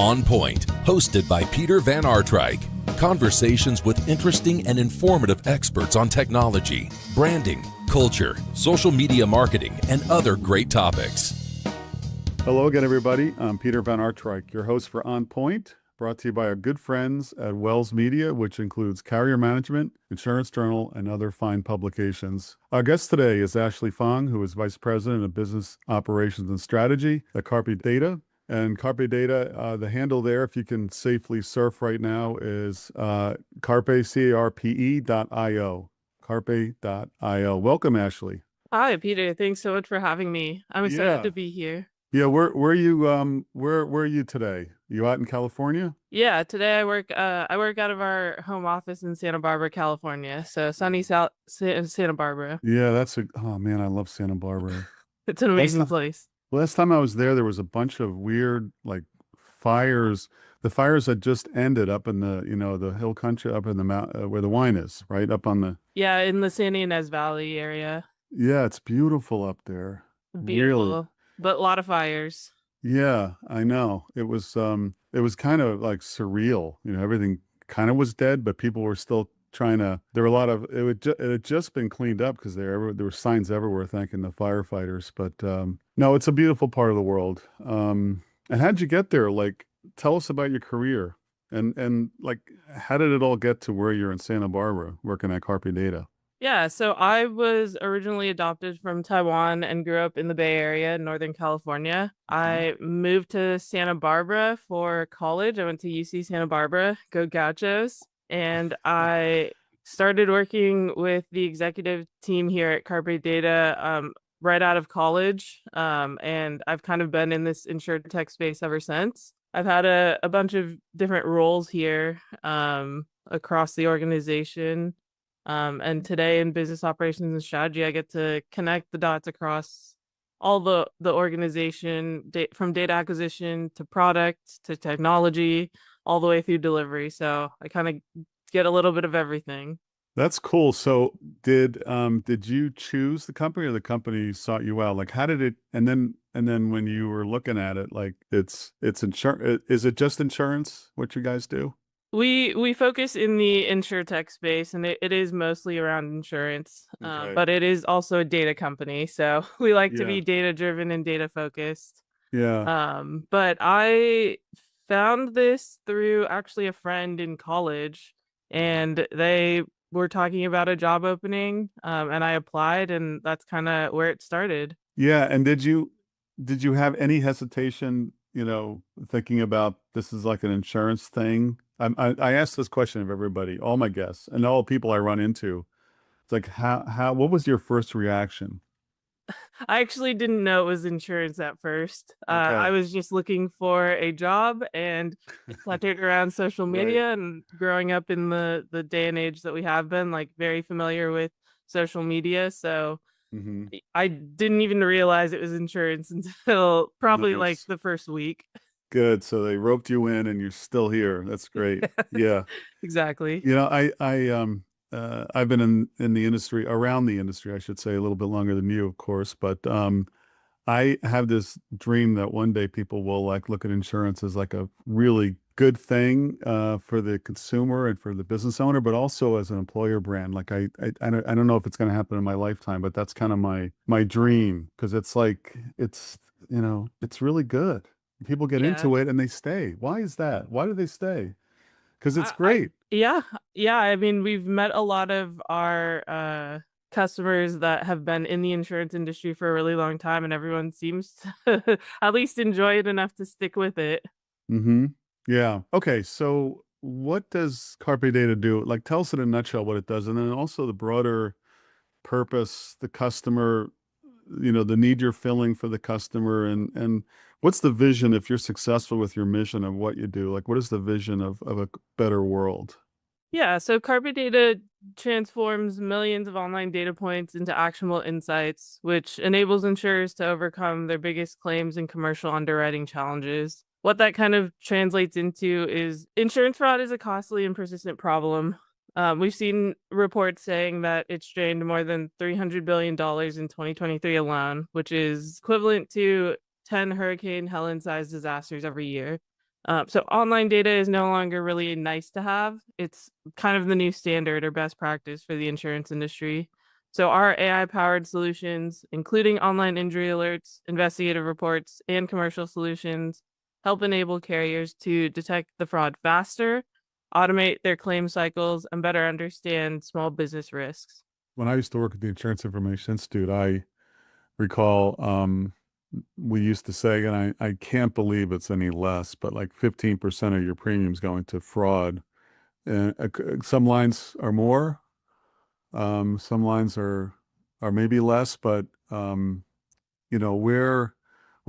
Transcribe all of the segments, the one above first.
On Point, hosted by Peter Van Artryk. Conversations with interesting and informative experts on technology, branding, culture, social media marketing, and other great topics. Hello again, everybody. I'm Peter Van Artryk, your host for On Point, brought to you by our good friends at Wells Media, which includes Carrier Management, Insurance Journal, and other fine publications. Our guest today is Ashley Fong, who is Vice President of Business Operations and Strategy at Carpe Data. And Carpe Data, the handle there, if you can safely surf right now, is Carpe, C-A-R-P-E.io. Carpe.io. Welcome, Ashley. Hi, Peter. Thanks so much for having me. I'm excited to be here. Yeah, where are you? Where are you today? You out in California? Yeah, today I work out of our home office in Santa Barbara, California. So sunny Santa Barbara. Yeah, oh man, I love Santa Barbara. It's an amazing place. Last time I was there was a bunch of weird fires. The fires had just ended up in the hill country up in the mount where the wine is, right up on the. Yeah, in the Santa Ynez Valley area. Yeah, it's beautiful up there. Beautiful, really. But a lot of fires. Yeah, I know. It was kind of like surreal. Everything kind of was dead, but people were still trying to. There were a lot of it had just been cleaned up because there were signs everywhere thanking the firefighters. But no, it's a beautiful part of the world. And how'd you get there? Tell us about your career and how did it all get to where you're in Santa Barbara working at Carpe Data? Yeah, so I was originally adopted from Taiwan and grew up in the Bay Area, Northern California. I moved to Santa Barbara for college. I went to UC Santa Barbara, go Gauchos, and I started working with the executive team here at Carpe Data right out of college, and I've kind of been in this insurtech space ever since. I've had a bunch of different roles here across the organization. And today in business operations and strategy, I get to connect the dots across all the organization, from data acquisition to product to technology, all the way through delivery. So I kind of get a little bit of everything. That's cool. So did you choose the company or the company sought you out? How did it? And then when you were looking at it, it's insurance. Is it just insurance? What you guys do? We focus in the insurtech space, and it is mostly around insurance, Okay. but it is also a data company. So we like to be data driven and data focused. Yeah. But I found this through actually a friend in college, and they were talking about a job opening, and I applied, and that's kind of where it started. Yeah. And did you have any hesitation, thinking about this is like an insurance thing? I asked this question of everybody, all my guests, and all the people I run into. It's like, what was your first reaction? I actually didn't know it was insurance at first. Okay. I was just looking for a job and fluttered around social media and growing up in the day and age that we have been, very familiar with social media. So I didn't even realize it was insurance until probably the first week. Good. So they roped you in and you're still here. That's great. Yeah. Exactly. I've been in the industry, around the industry, I should say, a little bit longer than you, of course, but I have this dream that one day people will look at insurance as a really good thing for the consumer and for the business owner, but also as an employer brand. I don't know if it's going to happen in my lifetime, but that's kind of my dream, because it's it's really good. People get into it and they stay. Why is that? Why do they stay? Because it's great. Yeah. I mean, we've met a lot of our customers that have been in the insurance industry for a really long time, and everyone seems to at least enjoy it enough to stick with it. Mm-hmm. Yeah. Okay. So what does Carpe Data do? Tell us in a nutshell what it does, and then also the broader purpose, the customer, the need you're filling for the customer, and what's the vision if you're successful with your mission of what you do? What is the vision of a better world? Yeah, so Carpe Data transforms millions of online data points into actionable insights, which enables insurers to overcome their biggest claims and commercial underwriting challenges. What that kind of translates into is insurance fraud is a costly and persistent problem. We've seen reports saying that it's drained more than $300 billion in 2023 alone, which is equivalent to 10 Hurricane Helen-sized disasters every year. So online data is no longer really nice to have. It's kind of the new standard or best practice for the insurance industry. So our AI-powered solutions, including online injury alerts, investigative reports, and commercial solutions, help enable carriers to detect the fraud faster, automate their claim cycles, and better understand small business risks. When I used to work at the Insurance Information Institute, I recall we used to say, and I can't believe it's any less, but like 15% of your premiums going to fraud. And some lines are more, some lines are maybe less, but where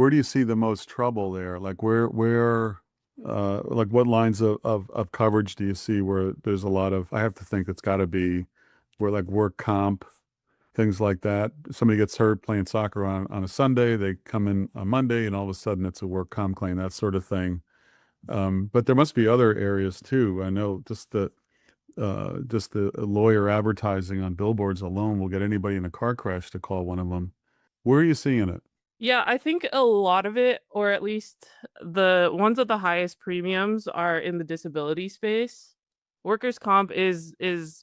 do you see the most trouble there? Like like what lines of coverage do you see where there's a lot of, I have to think it's got to be where like work comp, things like that. Somebody gets hurt playing soccer on a Sunday, they come in on Monday, and all of a sudden it's a work comp claim, that sort of thing. But there must be other areas too. I know just the lawyer advertising on billboards alone will get anybody in a car crash to call one of them. Where are you seeing it? Yeah, I think a lot of it, or at least the ones with the highest premiums, are in the disability space. Workers' comp is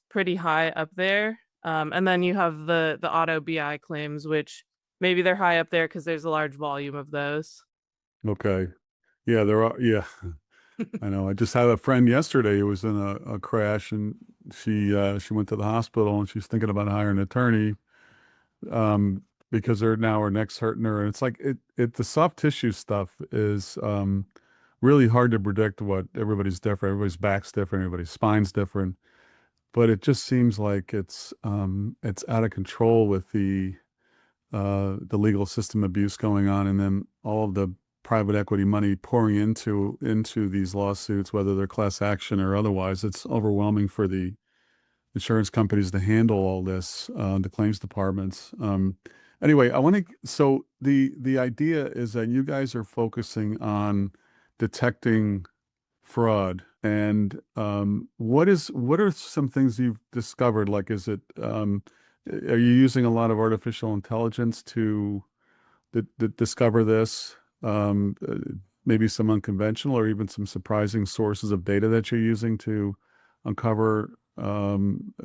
pretty high up there. And then you have the auto BI claims, which maybe they're high up there because there's a large volume of those. Okay. Yeah, there are. Yeah, I know. I just had a friend yesterday who was in a crash, and she went to the hospital, and she's thinking about hiring an attorney because her neck's hurting her, and it's like the soft tissue stuff is really hard to predict. What everybody's different, everybody's back's different, everybody's spine's different, but it just seems like it's out of control with the legal system abuse going on, and then all of the private equity money pouring into these lawsuits, whether they're class action or otherwise. It's overwhelming for the insurance companies to handle all this, the claims departments. Anyway, so the idea is that you guys are focusing on detecting fraud. And what are some things you've discovered? Like, are you using a lot of artificial intelligence to discover this? Maybe some unconventional or even some surprising sources of data that you're using to uncover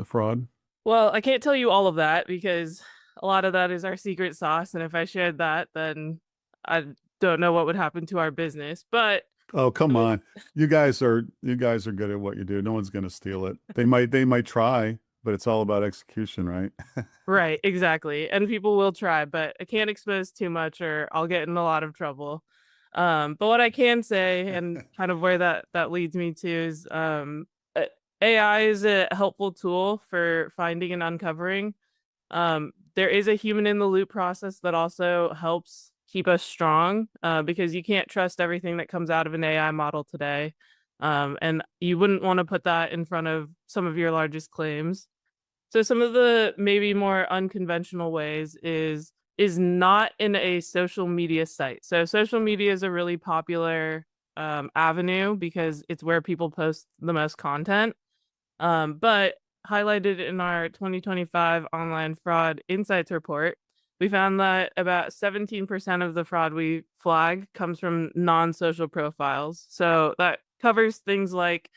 fraud? Well, I can't tell you all of that because a lot of that is our secret sauce. And if I shared that, then I don't know what would happen to our business. But Oh, come on. You guys are good at what you do. No one's going to steal it. They might try, but it's all about execution, right? right, exactly. And people will try, but I can't expose too much or I'll get in a lot of trouble. But what I can say, and kind of where that leads me to, is AI is a helpful tool for finding and uncovering. There is a human in the loop process that also helps keep us strong, because you can't trust everything that comes out of an AI model today. And you wouldn't want to put that in front of some of your largest claims. So some of the maybe more unconventional ways is not in a social media site. So social media is a really popular avenue because it's where people post the most content. But highlighted in our 2025 online fraud insights report, we found that about 17% of the fraud we flag comes from non-social profiles. So that covers things like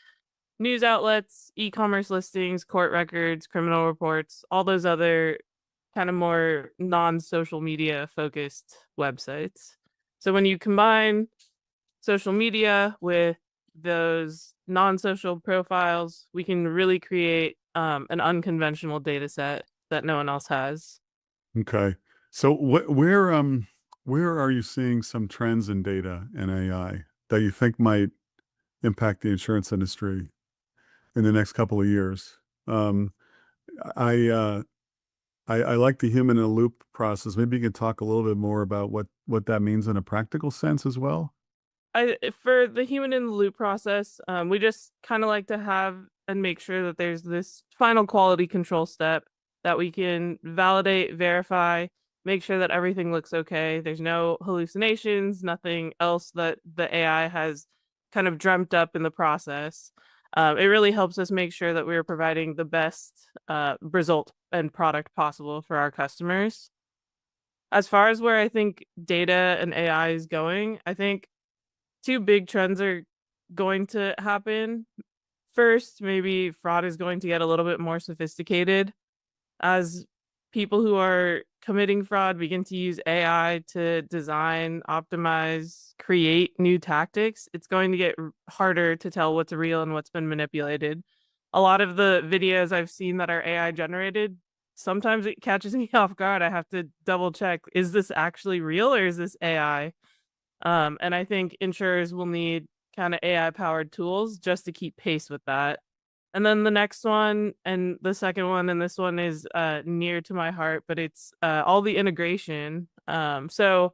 news outlets, e-commerce listings, court records, criminal reports, all those other kind of more non-social media focused websites. So when you combine social media with those non-social profiles, we can really create an unconventional data set that no one else has. Okay. So where are you seeing some trends in data and AI that you think might impact the insurance industry in the next couple of years? I like the human in the loop process. Maybe you can talk a little bit more about what that means in a practical sense as well. For the human in the loop process, we just kind of like to have and make sure that there's this final quality control step that we can validate, verify, make sure that everything looks okay. There's no hallucinations, nothing else that the AI has kind of dreamt up in the process. It really helps us make sure that we're providing the best result and product possible for our customers. As far as where I think data and AI is going, I think two big trends are going to happen. First, maybe fraud is going to get a little bit more sophisticated as people who are committing fraud begin to use AI to design, optimize, create new tactics. It's going to get harder to tell what's real and what's been manipulated. A lot of the videos I've seen that are AI generated, sometimes it catches me off guard. I have to double check, is this actually real or is this AI? And I think insurers will need kind of AI powered tools just to keep pace with that. And then the next one and the second one, and this one is near to my heart, but it's all the integration. So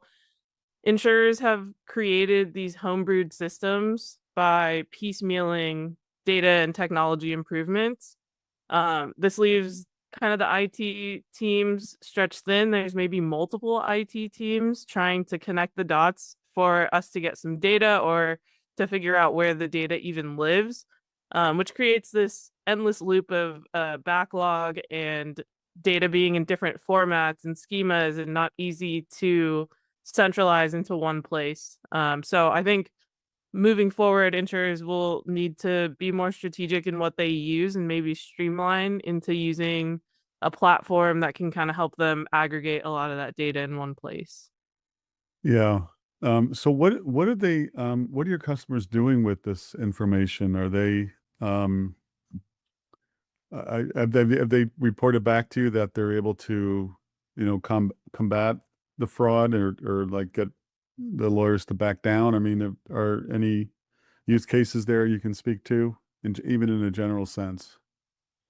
insurers have created these homebrewed systems by piecemealing data and technology improvements. This leaves kind of the IT teams stretched thin. There's maybe multiple IT teams trying to connect the dots for us to get some data or to figure out where the data even lives, which creates this endless loop of backlog and data being in different formats and schemas and not easy to centralize into one place. So I think moving forward, insurers will need to be more strategic in what they use and maybe streamline into using a platform that can kind of help them aggregate a lot of that data in one place. Yeah. So what are they what are your customers doing with this information? Are they have they reported back to you that they're able to, combat the fraud or like get the lawyers to back down? I mean, are any use cases there you can speak to, even in a general sense?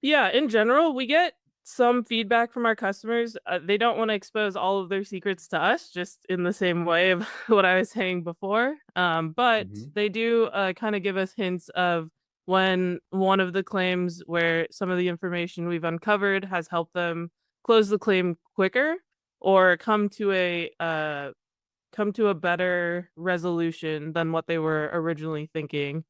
Yeah, in general, we get some feedback from our customers. They don't want to expose all of their secrets to us, just in the same way of what I was saying before. But Hmm. they do kind of give us hints of when one of the claims where some of the information we've uncovered has helped them close the claim quicker or come to a better resolution than what they were originally thinking.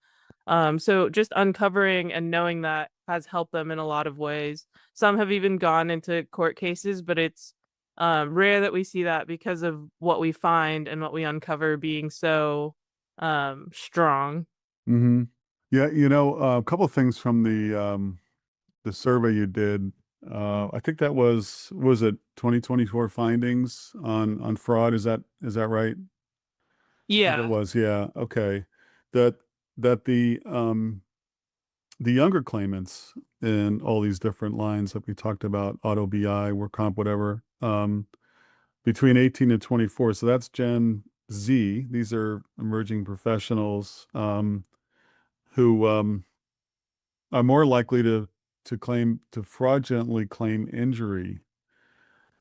So just uncovering and knowing that has helped them in a lot of ways. Some have even gone into court cases, but it's rare that we see that because of what we find and what we uncover being so strong. Hmm. Yeah, a couple of things from the survey you did. I think that was it 2024 findings on fraud. Is that right? I think it Yeah. was. Yeah. Okay. That that the younger claimants in all these different lines that we talked about, auto BI, work comp, whatever, between 18 and 24. So that's Gen Z. These are emerging professionals who are more likely to fraudulently claim injury.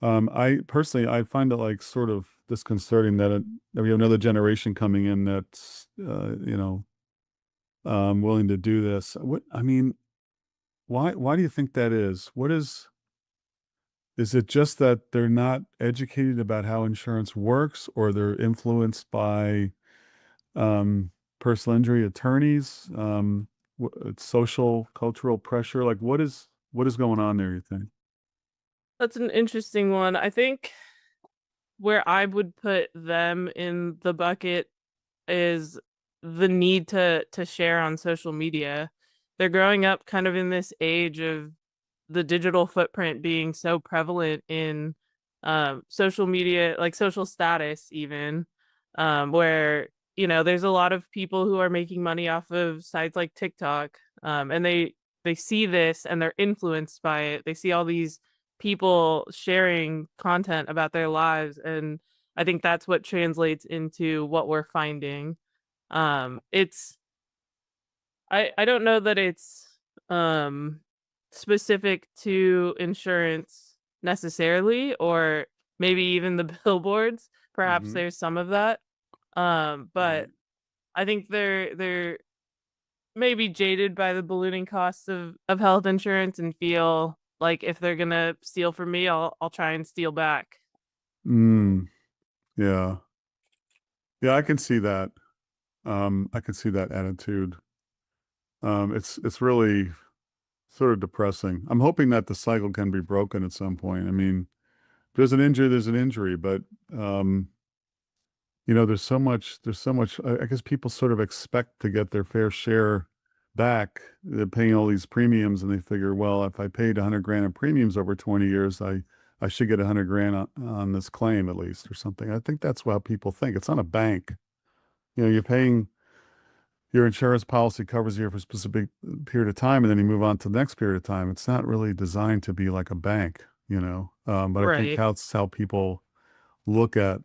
I personally, I find it like sort of disconcerting that we have another generation coming in that's, willing to do this. What I mean, why do you think that is? Is it just that they're not educated about how insurance works, or they're influenced by personal injury attorneys, social cultural pressure? Like, what is going on there, you think? That's an interesting one. I think where I would put them in the bucket is the need to share on social media. They're growing up kind of in this age of the digital footprint being so prevalent in social media, like social status even, where there's a lot of people who are making money off of sites like TikTok, and they see this and they're influenced by it. They see all these people sharing content about their lives, and I think that's what translates into what we're finding. It's I don't know that it's um specific to insurance necessarily, or maybe even the billboards. Perhaps Hmm. there's some of that. But Right. I think they're maybe jaded by the ballooning costs of health insurance and feel like if they're gonna steal from me, I'll try and steal back. Mm, yeah. Yeah, I can see that. I can see that attitude. It's really sort of depressing. I'm hoping that the cycle can be broken at some point. I mean, there's an injury, but um, there's so much, I guess people sort of expect to get their fair share back. They're paying all these premiums and they figure, well, if I paid 100 grand in premiums over 20 years, I should get 100 grand on this claim at least or something. I think that's how people think. It's not a bank. You're paying, your insurance policy covers you for a specific period of time and then you move on to the next period of time. It's not really designed to be like a bank. But I think Right. that's how people look at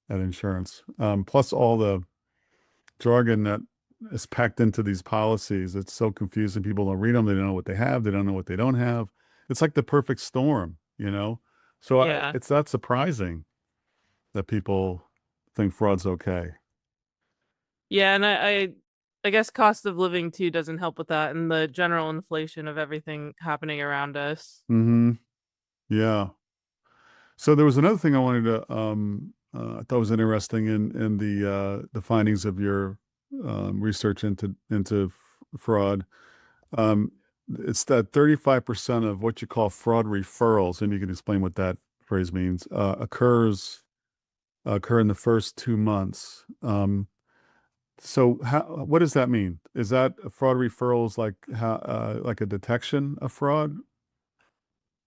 insurance. Plus all the jargon that is packed into these policies. It's so confusing. People don't read them. They don't know what they have. They don't know what they don't have. It's like the perfect storm. So Yeah. it's not surprising that people think fraud's okay. Yeah, and I guess cost of living too doesn't help with that, and the general inflation of everything happening around us. Mm-hmm. Yeah. So there was another thing I wanted to, I thought was interesting in the findings of your research into fraud. Um, it's that 35% of what you call fraud referrals, and you can explain what that phrase means, occur in the first 2 months. So what does that mean? Is that fraud referrals like a detection of fraud?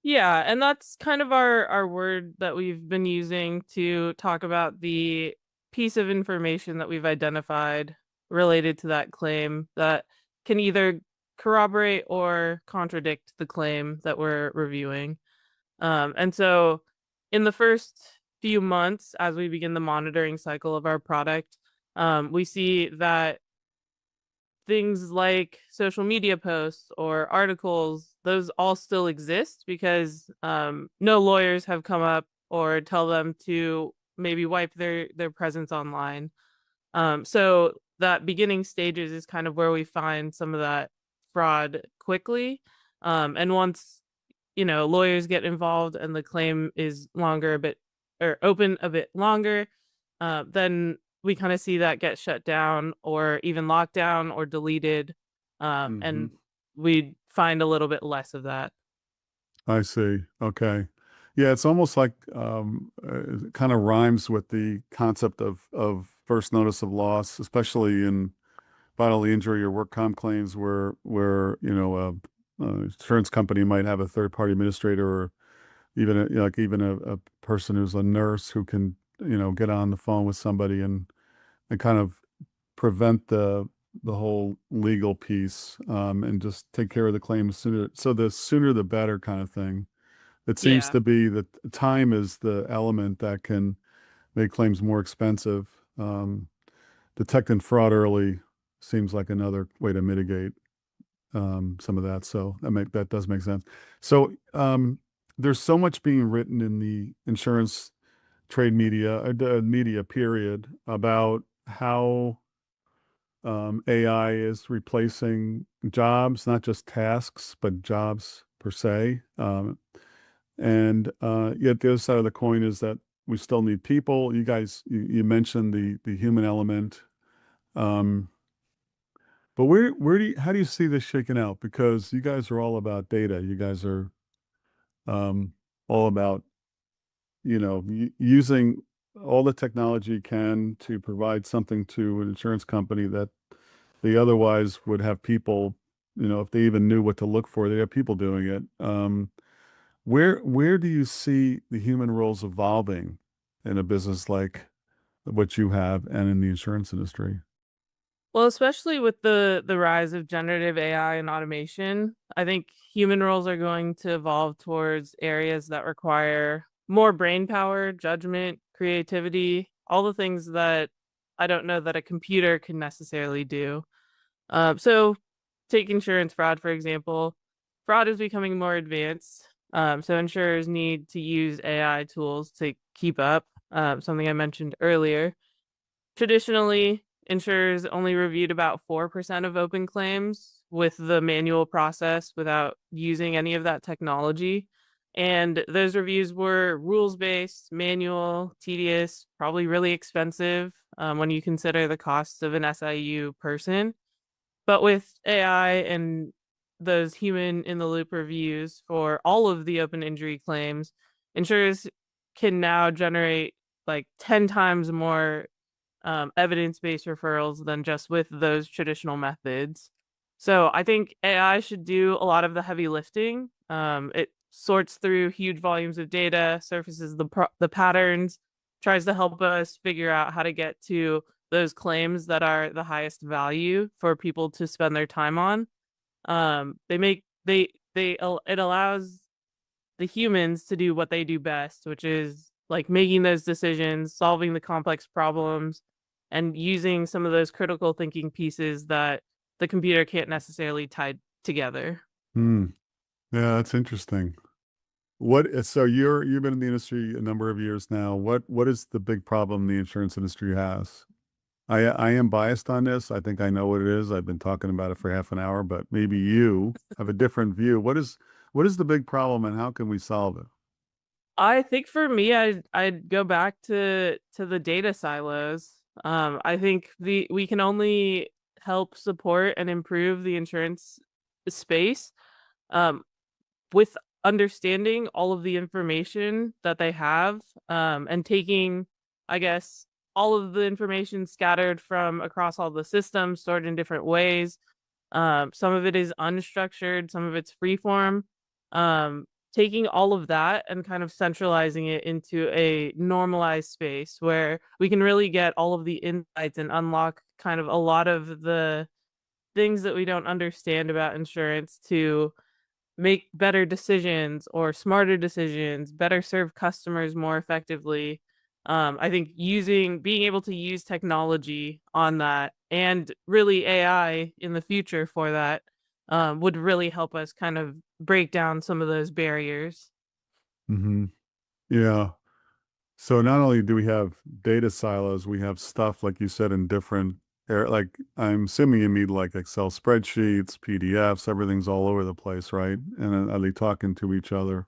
Yeah, and that's kind of our word that we've been using to talk about the piece of information that we've identified related to that claim that can either corroborate or contradict the claim that we're reviewing. And so in the first few months, as we begin the monitoring cycle of our product, we see that things like social media posts or articles, those all still exist because no lawyers have come up or tell them to maybe wipe their presence online. So that beginning stages is kind of where we find some of that fraud quickly. And once lawyers get involved and the claim is longer a bit or open a bit longer, then we kind of see that get shut down or even locked down or deleted. Hmm. And we find a little bit less of that. I see. Okay. Yeah, it's almost like it kind of rhymes with the concept of first notice of loss, especially in bodily injury or work comp claims where a insurance company might have a third party administrator or even a person who's a nurse who can get on the phone with somebody and kind of prevent the whole legal piece and just take care of the claim sooner. So the sooner the better kind of thing. It seems Yeah. to be that time is the element that can make claims more expensive. Detecting fraud early seems like another way to mitigate some of that. So that does make sense. So there's so much being written in the insurance trade media, the media period, about how AI is replacing jobs, not just tasks, but jobs per se. And yet the other side of the coin is that we still need people. You guys, you mentioned the human element. Um, but how do you see this shaking out? Because you guys are all about data. You guys are all about, using all the technology you can to provide something to an insurance company that they otherwise would have people, if they even knew what to look for, they have people doing it. Where do you see the human roles evolving in a business like what you have and in the insurance industry? Well, especially with the rise of generative AI and automation, I think human roles are going to evolve towards areas that require more brain power, judgment, creativity, all the things that I don't know that a computer can necessarily do. So take insurance fraud, for example. Fraud is becoming more advanced. So insurers need to use AI tools to keep up, something I mentioned earlier. Traditionally, insurers only reviewed about 4% of open claims with the manual process without using any of that technology. And those reviews were rules based, manual, tedious, probably really expensive when you consider the costs of an SIU person. But with AI and those human in the loop reviews for all of the open injury claims, insurers can now generate like 10 times more evidence-based referrals than just with those traditional methods. So I think AI should do a lot of the heavy lifting. It sorts through huge volumes of data, surfaces the patterns, tries to help us figure out how to get to those claims that are the highest value for people to spend their time on. They make they it allows the humans to do what they do best, which is like making those decisions, solving the complex problems, and using some of those critical thinking pieces that the computer can't necessarily tie together. Hmm. Yeah, that's interesting. So you've been in the industry a number of years now. What is the big problem the insurance industry has? I am biased on this. I think I know what it is. I've been talking about it for half an hour, but maybe you have a different view. What is the big problem and how can we solve it? I think for me, I'd go back to the data silos. I think the we can only help support and improve the insurance space um, with understanding all of the information that they have, and taking, I guess, all of the information scattered from across all the systems, stored in different ways. Some of it is unstructured, some of it's freeform. Um, Taking all of that and kind of centralizing it into a normalized space where we can really get all of the insights and unlock kind of a lot of the things that we don't understand about insurance to make better decisions or smarter decisions, better serve customers more effectively. I think being able to use technology on that and really AI in the future for that would really help us kind of break down some of those barriers. Hmm. Yeah. So not only do we have data silos, we have stuff like you said in different like I'm assuming you mean like Excel spreadsheets, PDFs, everything's all over the place, right? And are they talking to each other?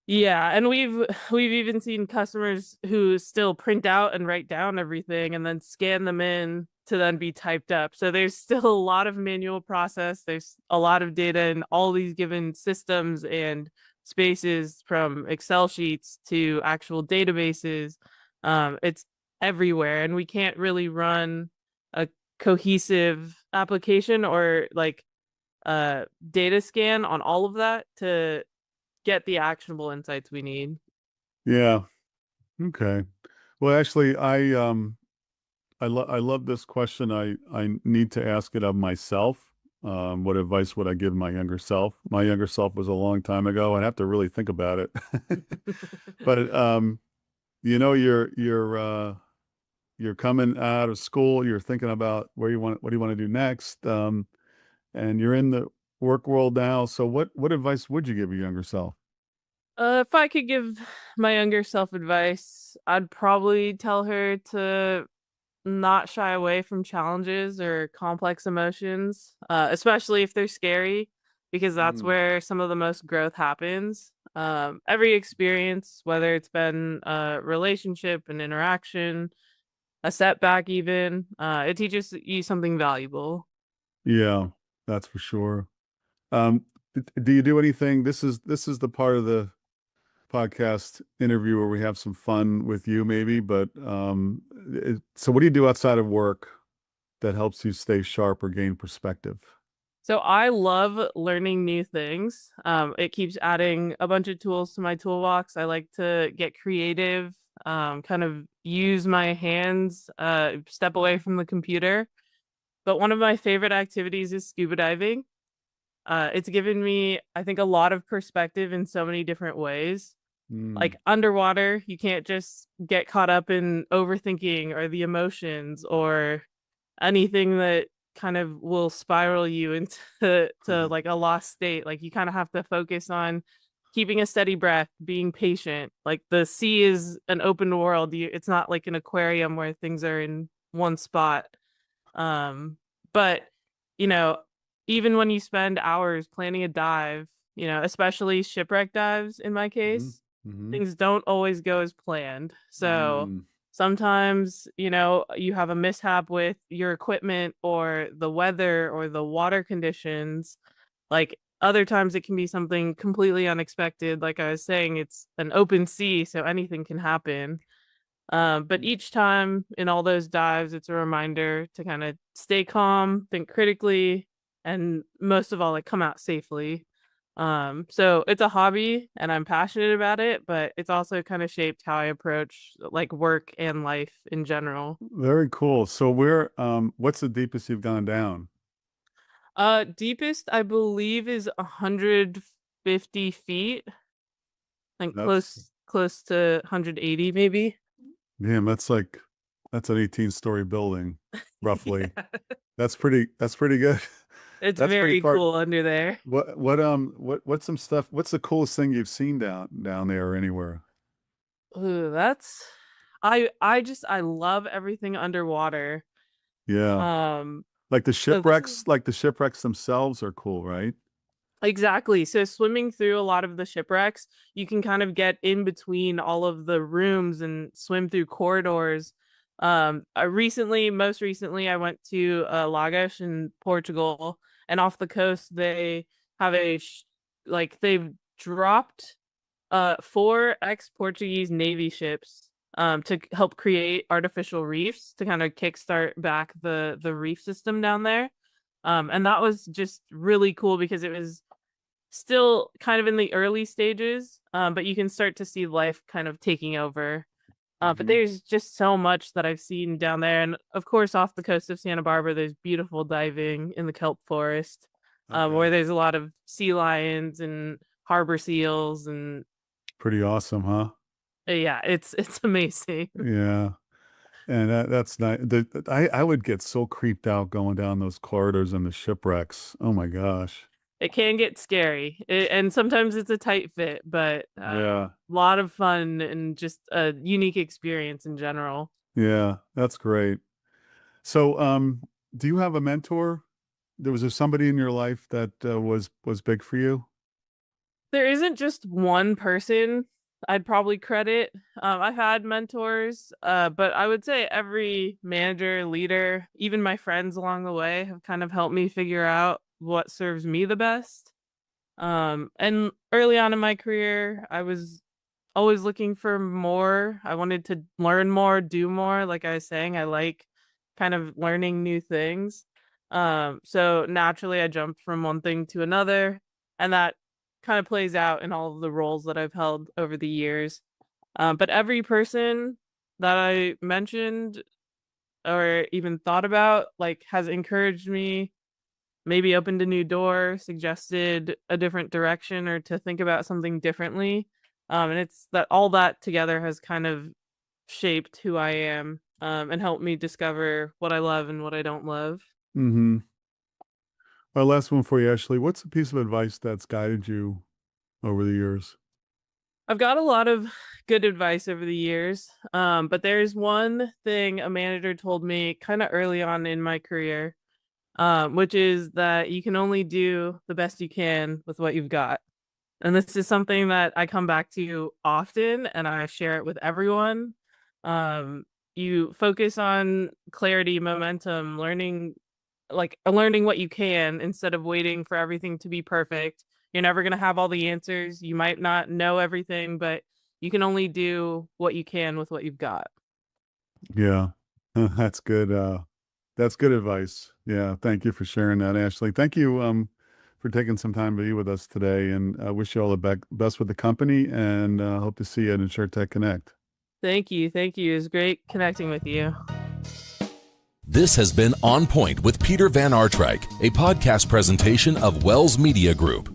Yeah, and we've even seen customers who still print out and write down everything and then scan them in to then be typed up. So there's still a lot of manual process. There's a lot of data in all these given systems and spaces from Excel sheets to actual databases. It's everywhere, and we can't really run a cohesive application or like data scan on all of that to get the actionable insights we need. Yeah. Okay. Well, actually, I love this question. I need to ask it of myself. What advice would I give my younger self? My younger self was a long time ago. I'd have to really think about it. But you're coming out of school, you're thinking about what do you want to do next? And you're in the work world now. So what advice would you give your younger self? If I could give my younger self advice, I'd probably tell her to not shy away from challenges or complex emotions, especially if they're scary, because that's Mm, where some of the most growth happens. Every experience, whether it's been a relationship, an interaction, a setback, even, it teaches you something valuable. yeah, that's for sure. Um, do you do anything? This is the part of the podcast interview where we have some fun with you, maybe. But so what do you do outside of work that helps you stay sharp or gain perspective? So I love learning new things. It keeps adding a bunch of tools to my toolbox. I like to get creative, kind of use my hands, step away from the computer. But one of my favorite activities is scuba diving. It's given me, I think, a lot of perspective in so many different ways. Mm, Like underwater, you can't just get caught up in overthinking or the emotions or anything that kind of will spiral you into like a lost state. Like you kind of have to focus on keeping a steady breath, being patient. Like the sea is an open world. It's not like an aquarium where things are in one spot. But you know, even when you spend hours planning a dive, especially shipwreck dives in my hmm case, hmm things don't always go as planned. So mm, sometimes, you have a mishap with your equipment or the weather or the water conditions. Like other times it can be something completely unexpected. Like I was saying, it's an open sea, so anything can happen. But each time in all those dives, it's a reminder to kind of stay calm, think critically, and most of all, like come out safely. So it's a hobby and I'm passionate about it, but it's also kind of shaped how I approach like work and life in general. Very cool. So what's the deepest you've gone down? Deepest I believe is 150 feet, like That's close to 180 maybe. damn, that's an 18-story building, roughly. Yeah. That's pretty good. It's That's pretty very far. cool under there. What's some stuff? What's the coolest thing you've seen down there or anywhere? Ooh, I love everything underwater. Yeah. Um Like so the shipwrecks themselves are cool, right? exactly. So swimming through a lot of the shipwrecks, you can kind of get in between all of the rooms and swim through corridors. Most recently, I went to Lagos in Portugal, and off the coast they have they've dropped four ex-Portuguese Navy ships to help create artificial reefs to kind of kickstart back the reef system down there. And that was just really cool because it was still kind of in the early stages, but you can start to see life kind of taking over. But Hmm. there's just so much that I've seen down there. And of course, off the coast of Santa Barbara, there's beautiful diving in the kelp forest, Okay. where there's a lot of sea lions and harbor seals. And Pretty awesome, huh? yeah, it's amazing. Yeah. And that's nice. I would get so creeped out going down those corridors and the shipwrecks. Oh my gosh. It can get scary, and sometimes it's a tight fit, but a Yeah. lot of fun and just a unique experience in general. Yeah. That's great. So, do you have a mentor? There somebody in your life that was big for you? There isn't just one person I'd probably credit. I've had mentors, but I would say every manager, leader, even my friends along the way have kind of helped me figure out what serves me the best. And early on in my career, I was always looking for more. I wanted to learn more, do more. Like I was saying, I like kind of learning new things. So naturally I jumped from one thing to another, and that kind of plays out in all of the roles that I've held over the years. But every person that I mentioned or even thought about like has encouraged me, maybe opened a new door, suggested a different direction or to think about something differently. And it's that all that together has kind of shaped who I am, and helped me discover what I love and what I don't love. Mm-hmm. Our last one for you, Ashley. What's a piece of advice that's guided you over the years? I've got a lot of good advice over the years, but there's one thing a manager told me kind of early on in my career, which is that you can only do the best you can with what you've got. And this is something that I come back to often and I share it with everyone. Um, you focus on clarity, momentum, learning what you can instead of waiting for everything to be perfect. You're never going to have all the answers. You might not know everything, but you can only do what you can with what you've got. Yeah, that's good. That's good advice. Yeah, thank you for sharing that, Ashley. Thank you for taking some time to be with us today, and I wish you all the best with the company, and hope to see you at InsurTech Connect. Thank you. Thank you. It was great connecting with you. This has been On Point with Peter Van Artryk, a podcast presentation of Wells Media Group.